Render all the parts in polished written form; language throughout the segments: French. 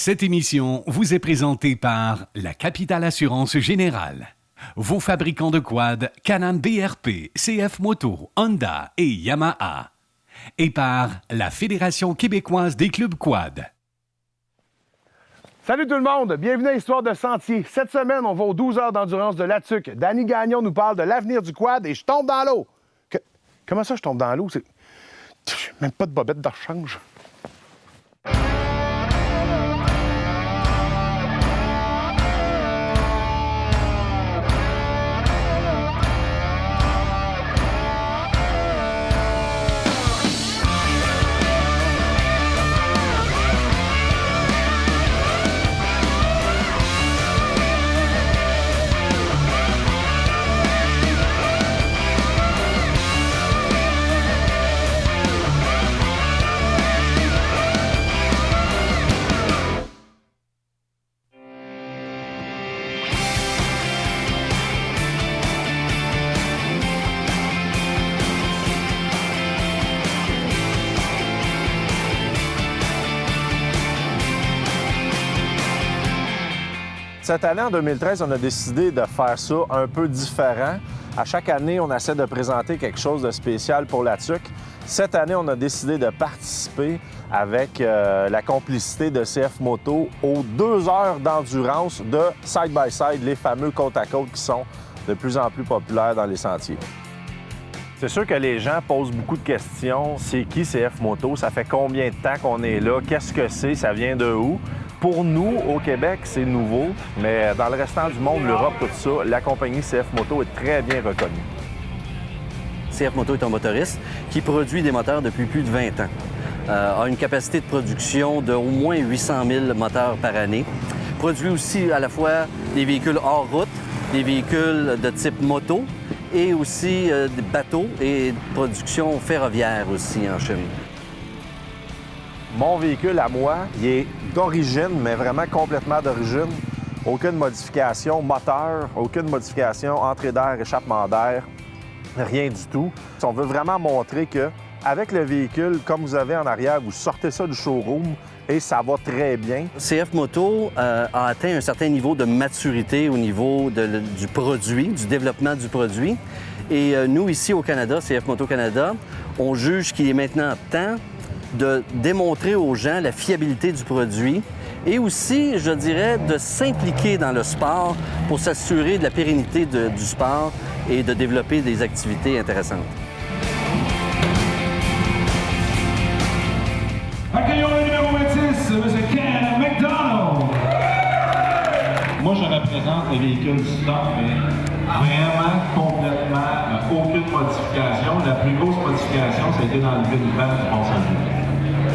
Cette émission vous est présentée par la Capitale Assurance Générale. Vos fabricants de quads Can-Am BRP, CF Moto, Honda et Yamaha. Et par la Fédération québécoise des clubs quad. Salut tout le monde, bienvenue à Histoire de Sentier. Cette semaine, on va aux 12 heures d'endurance de la TUC. Danny Gagnon nous parle de l'avenir du quad et je tombe dans l'eau. Comment ça, je tombe dans l'eau? Même pas de bobette de rechange. Cette année, en 2013, on a décidé de faire ça un peu différent. À chaque année, on essaie de présenter quelque chose de spécial pour la TUC. Cette année, on a décidé de participer avec la complicité de CF Moto aux 2 heures d'endurance de side-by-side, les fameux côte-à-côte qui sont de plus en plus populaires dans les sentiers. C'est sûr que les gens posent beaucoup de questions. C'est qui CF Moto? Ça fait combien de temps qu'on est là? Qu'est-ce que c'est? Ça vient de où? Pour nous, au Québec, c'est nouveau, mais dans le restant du monde, l'Europe, tout ça, la compagnie CF Moto est très bien reconnue. CF Moto est un motoriste qui produit des moteurs depuis plus de 20 ans. A une capacité de production d'au moins 800 000 moteurs par année. Produit aussi à la fois des véhicules hors route, des véhicules de type moto et aussi des bateaux et production ferroviaire aussi en Chine. Mon véhicule à moi, il est d'origine, mais vraiment complètement d'origine. Aucune modification moteur, aucune modification entrée d'air, échappement d'air, rien du tout. On veut vraiment montrer qu'avec le véhicule, comme vous avez en arrière, vous sortez ça du showroom et ça va très bien. CF Moto a atteint un certain niveau de maturité au niveau du produit, du développement du produit. Et nous, ici au Canada, CF Moto Canada, on juge qu'il est maintenant temps de démontrer aux gens la fiabilité du produit et aussi, je dirais, de s'impliquer dans le sport pour s'assurer de la pérennité du sport et de développer des activités intéressantes. Accueillons le numéro 26, M. Ken McDonald. Moi, je représente le véhicule stock, mais vraiment, complètement, aucune modification. La plus grosse modification, ça a été d'enlever une vanne du passager.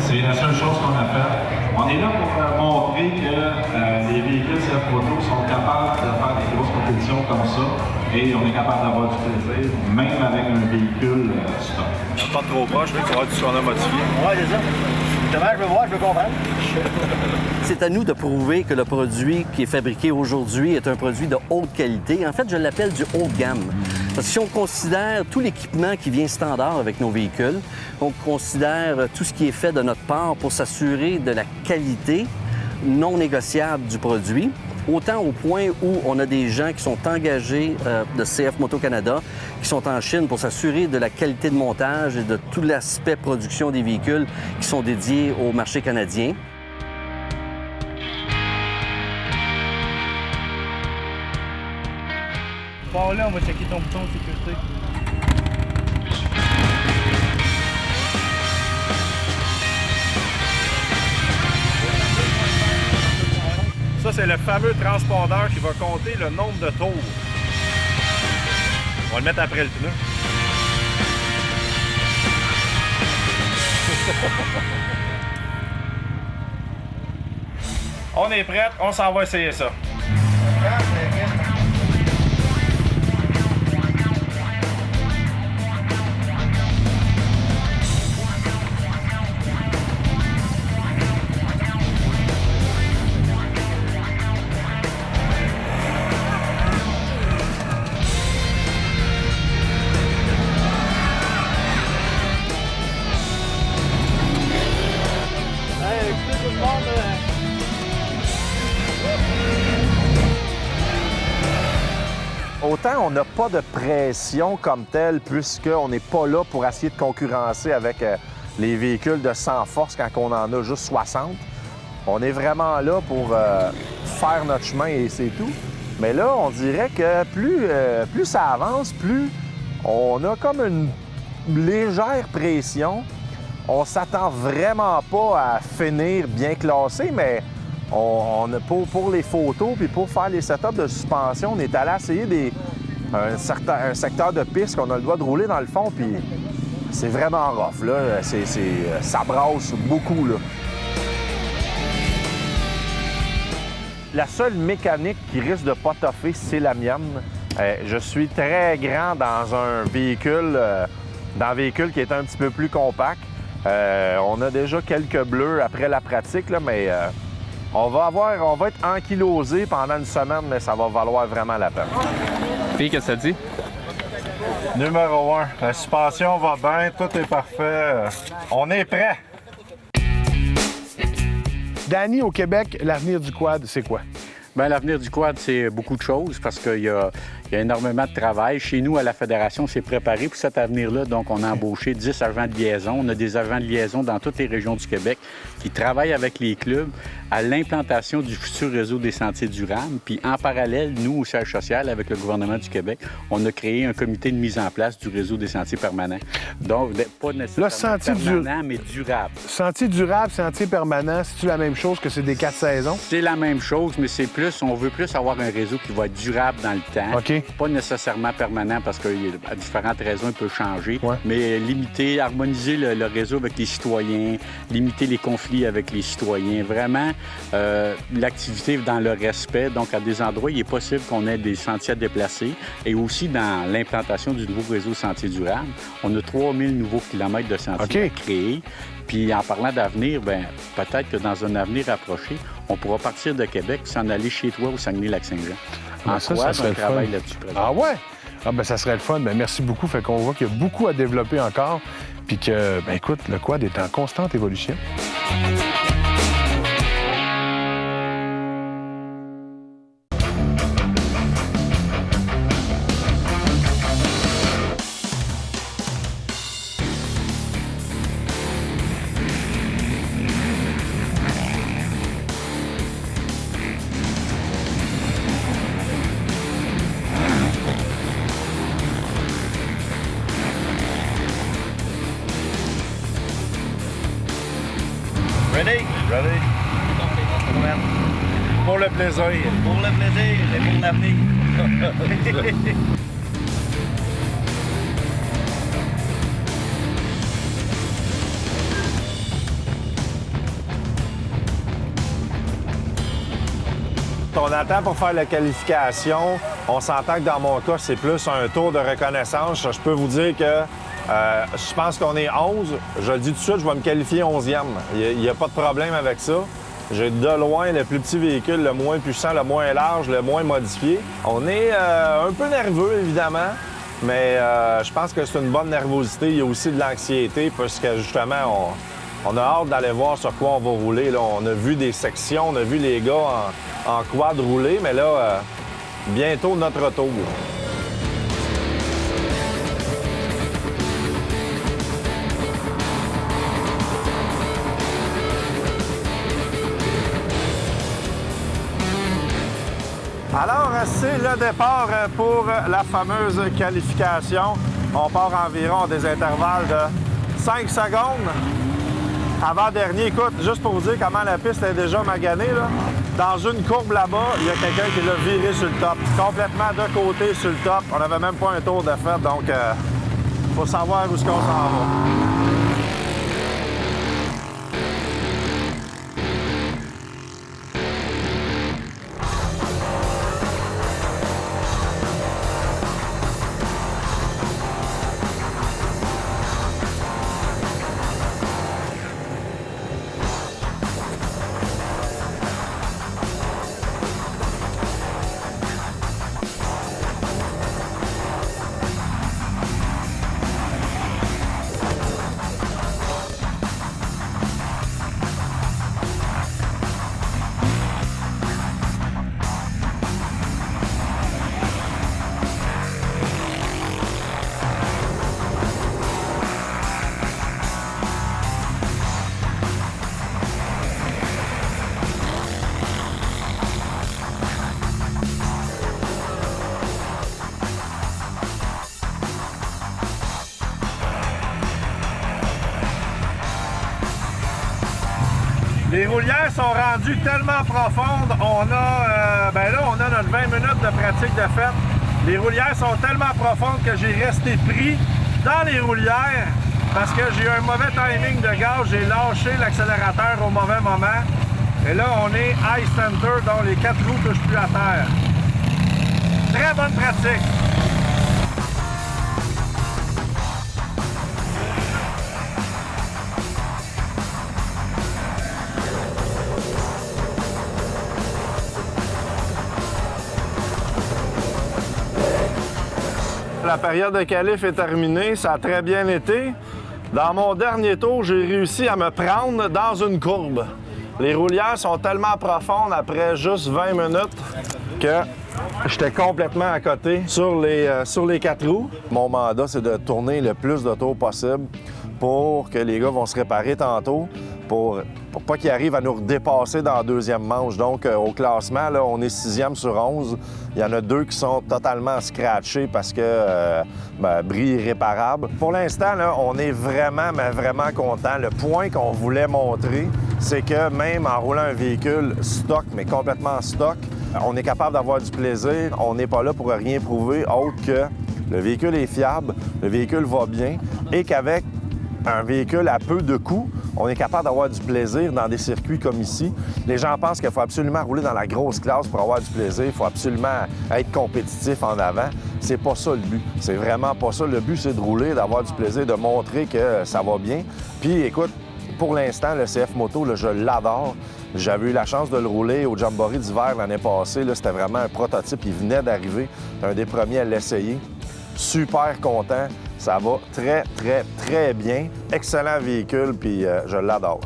C'est la seule chose qu'on a faite. On est là pour montrer que les véhicules CF Moto sont capables de faire des grosses compétitions comme ça et on est capable d'avoir du plaisir, même avec un véhicule stock. Pas trop proche, tu vois, tout ce qu'on a modifié. Oui, c'est ça. Justement, je veux voir, je veux comprendre. C'est à nous de prouver que le produit qui est fabriqué aujourd'hui est un produit de haute qualité. En fait, je l'appelle du haut de gamme. Parce que si on considère tout l'équipement qui vient standard avec nos véhicules, on considère tout ce qui est fait de notre part pour s'assurer de la qualité non négociable du produit, autant au point où on a des gens qui sont engagés de CF Moto Canada, qui sont en Chine pour s'assurer de la qualité de montage et de tout l'aspect production des véhicules qui sont dédiés au marché canadien. Bon, là, on va checker ton bouton de sécurité. Ça, c'est le fameux transpondeur qui va compter le nombre de tours. On va le mettre après le pneu. On est prêt, on s'en va essayer ça. l'instant, on n'a pas de pression comme telle, puisqu'on n'est pas là pour essayer de concurrencer avec les véhicules de 100 force quand on en a juste 60. On est vraiment là pour faire notre chemin et c'est tout. Mais là, on dirait que plus ça avance, plus on a comme une légère pression. On s'attend vraiment pas à finir bien classé, mais pour les photos puis pour faire les setups de suspension, on est allé essayer un secteur de piste qu'on a le droit de rouler dans le fond, puis c'est vraiment rough, là. Ça brasse beaucoup, là. La seule mécanique qui risque de pas toffer, c'est la mienne. Je suis très grand dans un véhicule qui est un petit peu plus compact. On a déjà quelques bleus après la pratique, là, mais on va être ankylosé pendant une semaine, mais ça va valoir vraiment la peine. Puis, qu'est-ce que ça dit? Numéro 1, la suspension va bien, tout est parfait. On est prêt. Danny, au Québec, l'avenir du quad, c'est quoi? Bien, l'avenir du quad, c'est beaucoup de choses parce qu'il y a énormément de travail. Chez nous, à la Fédération, on s'est préparé pour cet avenir-là. Donc, on a embauché 10 agents de liaison. On a des agents de liaison dans toutes les régions du Québec qui travaillent avec les clubs à l'implantation du futur réseau des sentiers durables. Puis, en parallèle, nous, au siège social, avec le gouvernement du Québec, on a créé un comité de mise en place du réseau des sentiers permanents. Donc, pas nécessairement permanent, mais durable. Sentier durable, sentier permanent, c'est-tu la même chose que c'est des 4 saisons? C'est la même chose, mais c'est plus, on veut plus avoir un réseau qui va être durable dans le temps. OK. Pas nécessairement permanent parce qu'à différentes raisons, il peut changer. Ouais. Mais limiter, harmoniser le réseau avec les citoyens, limiter les conflits avec les citoyens. Vraiment, l'activité dans le respect. Donc, à des endroits, il est possible qu'on ait des sentiers à déplacer. Et aussi, dans l'implantation du nouveau réseau sentier durable, on a 3000 nouveaux kilomètres de sentiers à créer. Puis en parlant d'avenir, bien, peut-être que dans un avenir approché, on pourra partir de Québec et s'en aller chez toi au Saguenay-Lac-Saint-Jean. Ça serait le fun. Là-dessus présent. Ah ouais? Ah ben ça serait le fun. Ben merci beaucoup. Fait qu'on voit qu'il y a beaucoup à développer encore. Puis que, ben écoute, le quad est en constante évolution. Ready? Ready. Pour le plaisir. Pour le plaisir et pour l'avenir. On attend pour faire la qualification. On s'entend que dans mon cas, c'est plus un tour de reconnaissance. Je peux vous dire que je pense qu'on est 11. Je le dis tout de suite, je vais me qualifier 11e. Il n'y a pas de problème avec ça. J'ai de loin le plus petit véhicule, le moins puissant, le moins large, le moins modifié. On est un peu nerveux, évidemment, mais je pense que c'est une bonne nervosité. Il y a aussi de l'anxiété parce que, justement, on a hâte d'aller voir sur quoi on va rouler. Là, on a vu des sections, on a vu les gars en quad rouler, mais là, bientôt notre tour. Alors, c'est le départ pour la fameuse qualification. On part environ des intervalles de 5 secondes. Avant-dernier, écoute, juste pour vous dire comment la piste est déjà maganée, là, dans une courbe là-bas, il y a quelqu'un qui l'a viré sur le top. Complètement de côté sur le top. On n'avait même pas un tour de fait, donc il faut savoir où est-ce qu'on s'en va. sont rendues tellement profondes. On a, là, on a notre 20 minutes de pratique de fête. Les roulières sont tellement profondes que j'ai resté pris dans les roulières parce que j'ai eu un mauvais timing de gaz. J'ai lâché l'accélérateur au mauvais moment. Et là, on est high center, donc les 4 roues ne touchent plus à terre. Très bonne pratique. La période de qualif est terminée, ça a très bien été. Dans mon dernier tour, j'ai réussi à me prendre dans une courbe. Les roulières sont tellement profondes après juste 20 minutes que j'étais complètement à côté sur les 4 roues. Mon mandat, c'est de tourner le plus de tours possible pour que les gars vont se réparer tantôt, pour pas qu'ils arrivent à nous dépasser dans la deuxième manche. Donc, au classement, là, on est 6e sur 11. Il y en a 2 qui sont totalement scratchés parce que bris irréparable. Pour l'instant, là, on est vraiment, mais vraiment content. Le point qu'on voulait montrer, c'est que même en roulant un véhicule stock, mais complètement stock, on est capable d'avoir du plaisir. On n'est pas là pour rien prouver autre que le véhicule est fiable, le véhicule va bien et qu'avec un véhicule à peu de coûts, on est capable d'avoir du plaisir dans des circuits comme ici. Les gens pensent qu'il faut absolument rouler dans la grosse classe pour avoir du plaisir. Il faut absolument être compétitif en avant. C'est pas ça le but. C'est vraiment pas ça. Le but, c'est de rouler, d'avoir du plaisir, de montrer que ça va bien. Puis, écoute, pour l'instant, le CF Moto, là, je l'adore. J'avais eu la chance de le rouler au Jamboree d'hiver l'année passée. Là, c'était vraiment un prototype. Il venait d'arriver. C'était un des premiers à l'essayer. Super content. Ça va très, très, très bien. Excellent véhicule, puis je l'adore.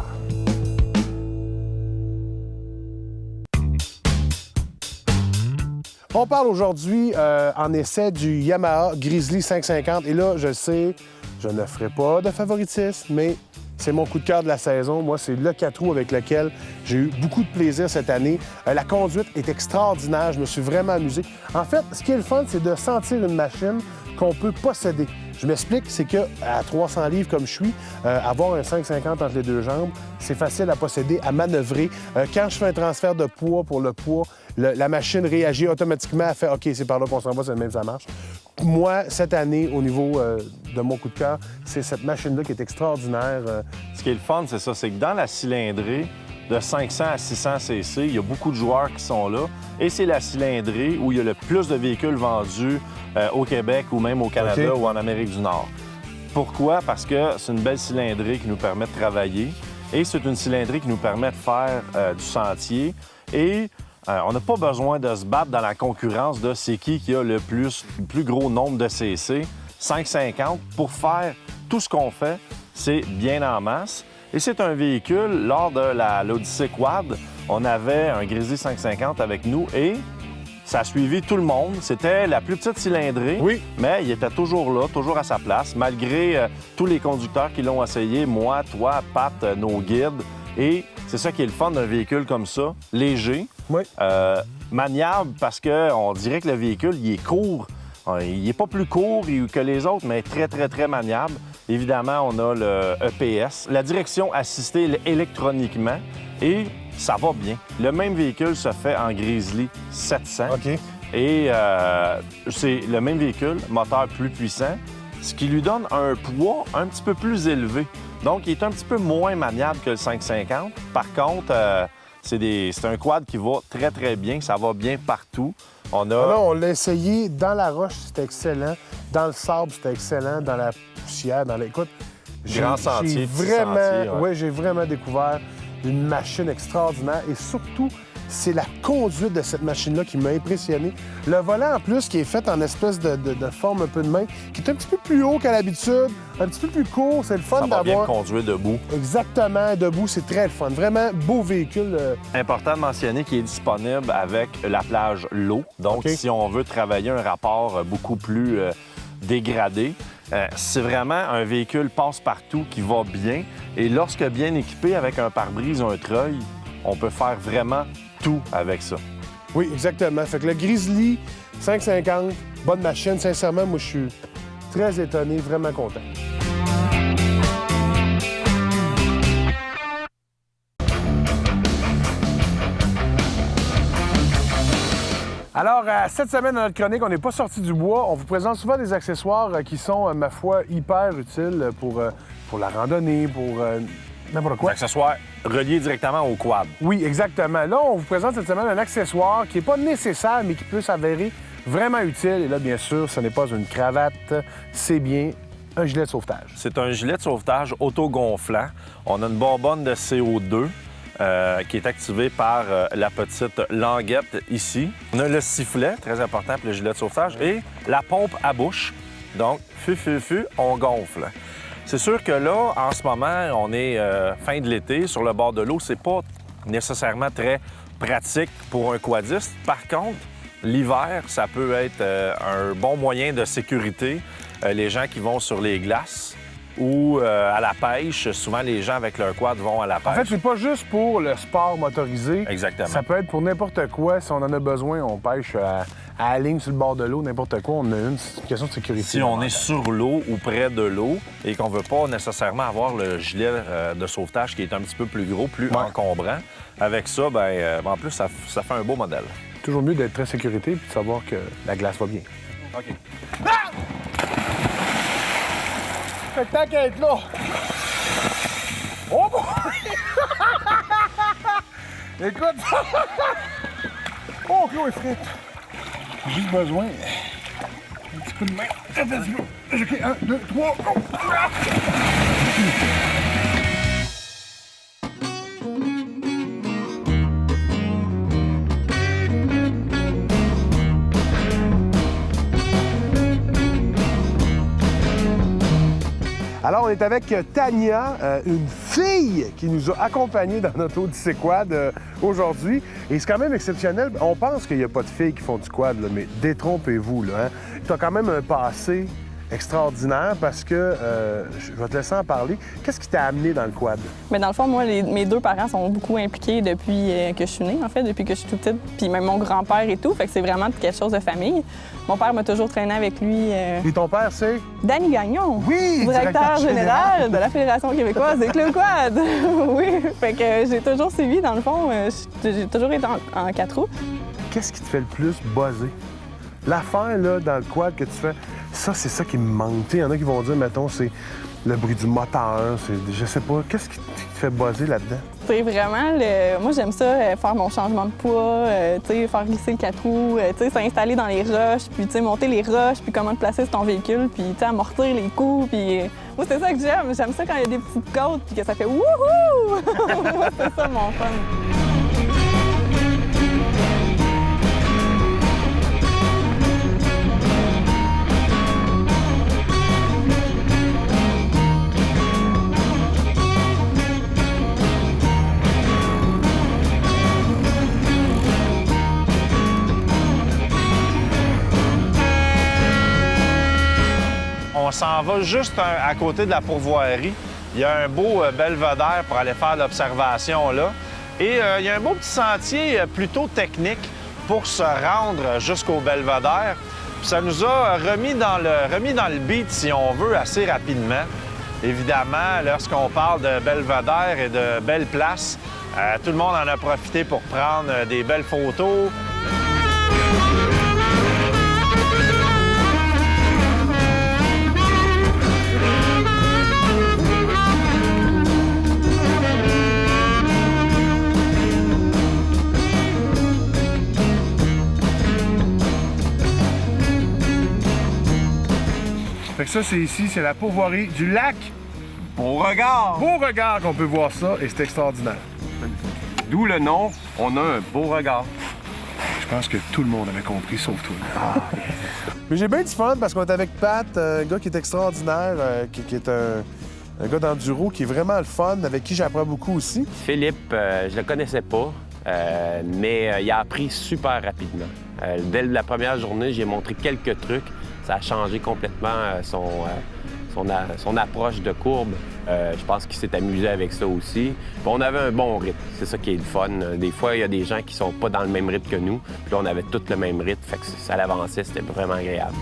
On parle aujourd'hui en essai du Yamaha Grizzly 550. Et là, je sais, je ne ferai pas de favoritisme, mais c'est mon coup de cœur de la saison. Moi, c'est le 4 roues avec lequel j'ai eu beaucoup de plaisir cette année. La conduite est extraordinaire. Je me suis vraiment amusé. En fait, ce qui est le fun, c'est de sentir une machine qu'on peut posséder. Je m'explique, c'est qu'à 300 livres comme je suis, avoir un 550 entre les deux jambes, c'est facile à posséder, à manœuvrer. Quand je fais un transfert de poids pour le poids, la machine réagit automatiquement, elle fait « OK, c'est par là qu'on s'en va, c'est le même, ça marche ». Moi, cette année, au niveau de mon coup de cœur, c'est cette machine-là qui est extraordinaire. Ce qui est le fun, c'est ça, c'est que dans la cylindrée, de 500 à 600 cc, il y a beaucoup de joueurs qui sont là. Et c'est la cylindrée où il y a le plus de véhicules vendus au Québec ou même au Canada ou en Amérique du Nord. Pourquoi? Parce que c'est une belle cylindrée qui nous permet de travailler et c'est une cylindrée qui nous permet de faire du sentier. Et on n'a pas besoin de se battre dans la concurrence de c'est qui a le plus gros nombre de cc. 550, pour faire tout ce qu'on fait, c'est bien en masse. Et c'est un véhicule, lors de l'Odyssée Quad, on avait un Grizzly 550 avec nous et ça a suivi tout le monde. C'était la plus petite cylindrée, mais il était toujours là, toujours à sa place, malgré tous les conducteurs qui l'ont essayé, moi, toi, Pat, nos guides. Et c'est ça qui est le fun d'un véhicule comme ça, léger, maniable, parce qu'on dirait que le véhicule, il est court. Il n'est pas plus court que les autres, mais très, très, très maniable. Évidemment, on a le EPS, la direction assistée électroniquement, et ça va bien. Le même véhicule se fait en Grizzly 700. Et c'est le même véhicule, moteur plus puissant, ce qui lui donne un poids un petit peu plus élevé. Donc, il est un petit peu moins maniable que le 550. Par contre, c'est un quad qui va très, très bien. Ça va bien partout. On l'a essayé dans la roche, c'était excellent. Dans le sable, c'était excellent. Dans la poussière, Écoute, j'ai vraiment découvert une machine extraordinaire. Et surtout, c'est la conduite de cette machine-là qui m'a impressionné. Le volant, en plus, qui est fait en espèce de forme un peu de main, qui est un petit peu plus haut qu'à l'habitude, un petit peu plus court. C'est le fun d'avoir... Ça va bien conduire debout. Exactement, debout, c'est très le fun. Vraiment beau véhicule. Important de mentionner qu'il est disponible avec la plage low. Donc, si on veut travailler un rapport beaucoup plus dégradé, c'est vraiment un véhicule passe-partout qui va bien. Et lorsque bien équipé avec un pare-brise, un treuil, on peut faire vraiment tout avec ça. Oui, exactement. Fait que le Grizzly 550, bonne machine. Sincèrement, moi, je suis très étonné, vraiment content. Alors, cette semaine, dans notre chronique, on n'est pas sorti du bois. On vous présente souvent des accessoires qui sont, ma foi, hyper utiles pour la randonnée, pour n'importe quoi. Des accessoires reliés directement au quad. Oui, exactement. Là, on vous présente cette semaine un accessoire qui n'est pas nécessaire, mais qui peut s'avérer vraiment utile. Et là, bien sûr, ce n'est pas une cravate, c'est bien un gilet de sauvetage. C'est un gilet de sauvetage auto-gonflant. On a une bonbonne de CO2 qui est activée par la petite languette ici. On a le sifflet, très important pour le gilet de sauvetage, et la pompe à bouche. Donc, on gonfle. C'est sûr que là, en ce moment, on est fin de l'été, sur le bord de l'eau. C'est pas nécessairement très pratique pour un quadiste. Par contre, l'hiver, ça peut être un bon moyen de sécurité. Les gens qui vont sur les glaces ou à la pêche, souvent les gens avec leur quad vont à la pêche. En fait, c'est pas juste pour le sport motorisé. Exactement. Ça peut être pour n'importe quoi. Si on en a besoin, on pêche à la ligne sur le bord de l'eau, n'importe quoi. On a une question de sécurité. Si on est sur l'eau ou près de l'eau et qu'on veut pas nécessairement avoir le gilet de sauvetage qui est un petit peu plus gros, plus encombrant, avec ça, en plus, ça fait un beau modèle. Toujours mieux d'être très sécurité et de savoir que la glace va bien. OK. Ah! Fait que tant qu'à être là. Oh boy! Écoute! Oh, Claude est frette. J'ai juste besoin un petit coup de main. Attention! OK, 1, 2, 3. Alors, on est avec Tania, une fille qui nous a accompagnés dans notre Odyssée Quad aujourd'hui. Et c'est quand même exceptionnel. On pense qu'il n'y a pas de filles qui font du quad, là, mais détrompez-vous. Là, hein? Tu as quand même un passé extraordinaire parce que, je vais te laisser en parler. Qu'est-ce qui t'a amené dans le quad? Mais dans le fond, moi, mes deux parents sont beaucoup impliqués depuis que je suis née, en fait, depuis que je suis toute petite. Puis même mon grand-père et tout, fait que c'est vraiment quelque chose de famille. Mon père m'a toujours traîné avec lui. Et ton père, c'est? Danny Gagnon. Oui! Directeur général de la Fédération québécoise des clubs quad. Oui, fait que j'ai toujours suivi, dans le fond. J'ai toujours été en 4 roues. Qu'est-ce qui te fait le plus buzzer? L'affaire, là, dans le quad que tu fais, ça, c'est ça qui me manque. Il y en a qui vont dire, mettons, c'est le bruit du moteur, je sais pas. Qu'est-ce qui te fait buzzer là-dedans? C'est vraiment, moi, j'aime ça, faire mon changement de poids, faire glisser le 4 roues, s'installer dans les roches, puis monter les roches, puis comment te placer sur ton véhicule, puis amortir les coups, puis... Moi, c'est ça que j'aime. J'aime ça quand il y a des petites côtes, puis que ça fait wouhou! Moi, c'est ça mon fun. On s'en va juste à côté de la pourvoirie. Il y a un beau belvédère pour aller faire l'observation là. Et il y a un beau petit sentier plutôt technique pour se rendre jusqu'au belvédère. Puis ça nous a remis dans le beat, si on veut, assez rapidement. Évidemment, lorsqu'on parle de belvédère et de belles places, tout le monde en a profité pour prendre des belles photos. Fait que ça, c'est ici, c'est la pourvoirie du lac. Beauregard! Beauregard qu'on peut voir ça, et c'est extraordinaire. D'où le nom, on a un beau regard. Je pense que tout le monde avait compris, sauf toi. Mais j'ai bien du fun parce qu'on est avec Pat, un gars qui est extraordinaire, qui est un gars d'enduro qui est vraiment le fun, avec qui j'apprends beaucoup aussi. Philippe, je le connaissais pas, mais il a appris super rapidement. Dès la première journée, j'ai montré quelques trucs. Ça a changé complètement son approche de courbe. Je pense qu'il s'est amusé avec ça aussi. Puis on avait un bon rythme. C'est ça qui est le fun. Des fois, il y a des gens qui sont pas dans le même rythme que nous. Puis là, on avait tous le même rythme. Fait que ça l'avançait. C'était vraiment agréable.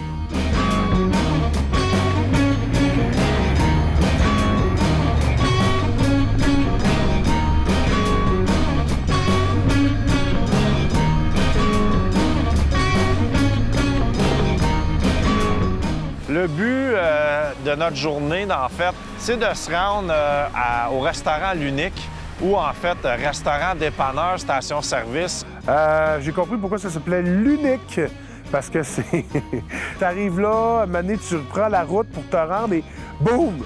Le but de notre journée, en fait, c'est de se rendre au restaurant L'Unique ou, en fait, restaurant dépanneur station-service. J'ai compris pourquoi ça s'appelait L'Unique. Parce que c'est... T'arrives là, à un moment donné, tu reprends la route pour te rendre et boum!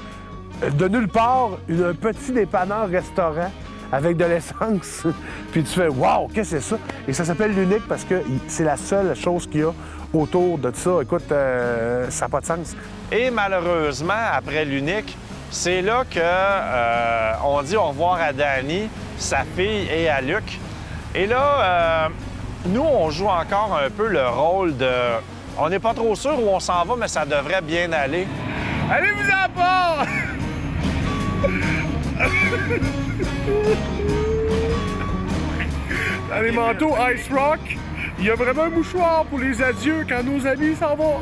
De nulle part, un petit dépanneur restaurant avec de l'essence. Puis tu fais « Wow, qu'est-ce que c'est ça? » Et ça s'appelle L'Unique parce que c'est la seule chose qu'il y a autour de ça. Écoute, ça n'a pas de sens. Et malheureusement, après L'Unique, c'est là que on dit au revoir à Danny, sa fille et à Luc. Et là, nous, on joue encore un peu le rôle de... On n'est pas trop sûr où on s'en va, mais ça devrait bien aller. Allez-vous à bord! Dans les manteaux Ice Rock, il y a vraiment un mouchoir pour les adieux quand nos amis s'en vont.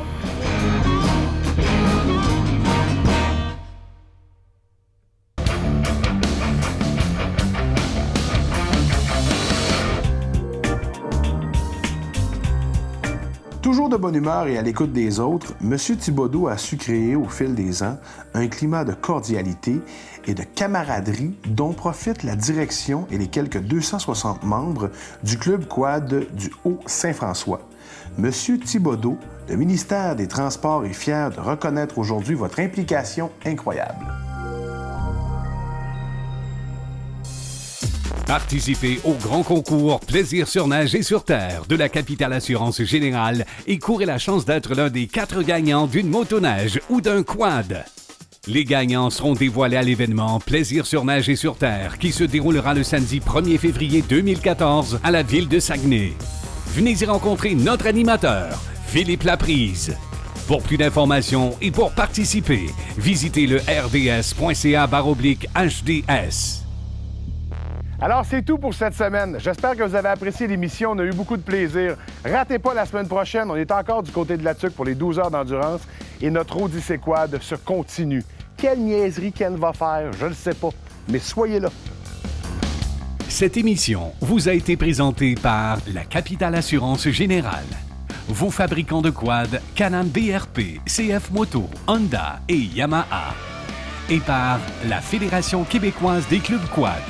Toujours de bonne humeur et à l'écoute des autres, M. Thibodeau a su créer au fil des ans un climat de cordialité et de camaraderie dont profitent la direction et les quelques 260 membres du Club Quad du Haut-Saint-François. M. Thibodeau, le ministère des Transports est fier de reconnaître aujourd'hui votre implication incroyable. Participez au grand concours Plaisir sur neige et sur terre de la Capitale Assurance Générale et courez la chance d'être l'un des 4 gagnants d'une motoneige ou d'un quad. Les gagnants seront dévoilés à l'événement Plaisir sur neige et sur terre qui se déroulera le samedi 1er février 2014 à la ville de Saguenay. Venez y rencontrer notre animateur, Philippe Laprise. Pour plus d'informations et pour participer, visitez le rds.ca/HDS. Alors, c'est tout pour cette semaine. J'espère que vous avez apprécié l'émission. On a eu beaucoup de plaisir. Ratez pas la semaine prochaine. On est encore du côté de la Tuque pour les 12 heures d'endurance et notre Odyssée Quad se continue. Quelle niaiserie Ken va faire, je ne sais pas. Mais soyez là. Cette émission vous a été présentée par la Capitale Assurance Générale. Vos fabricants de quads Can-Am BRP, CF Moto, Honda et Yamaha. Et par la Fédération québécoise des clubs quad.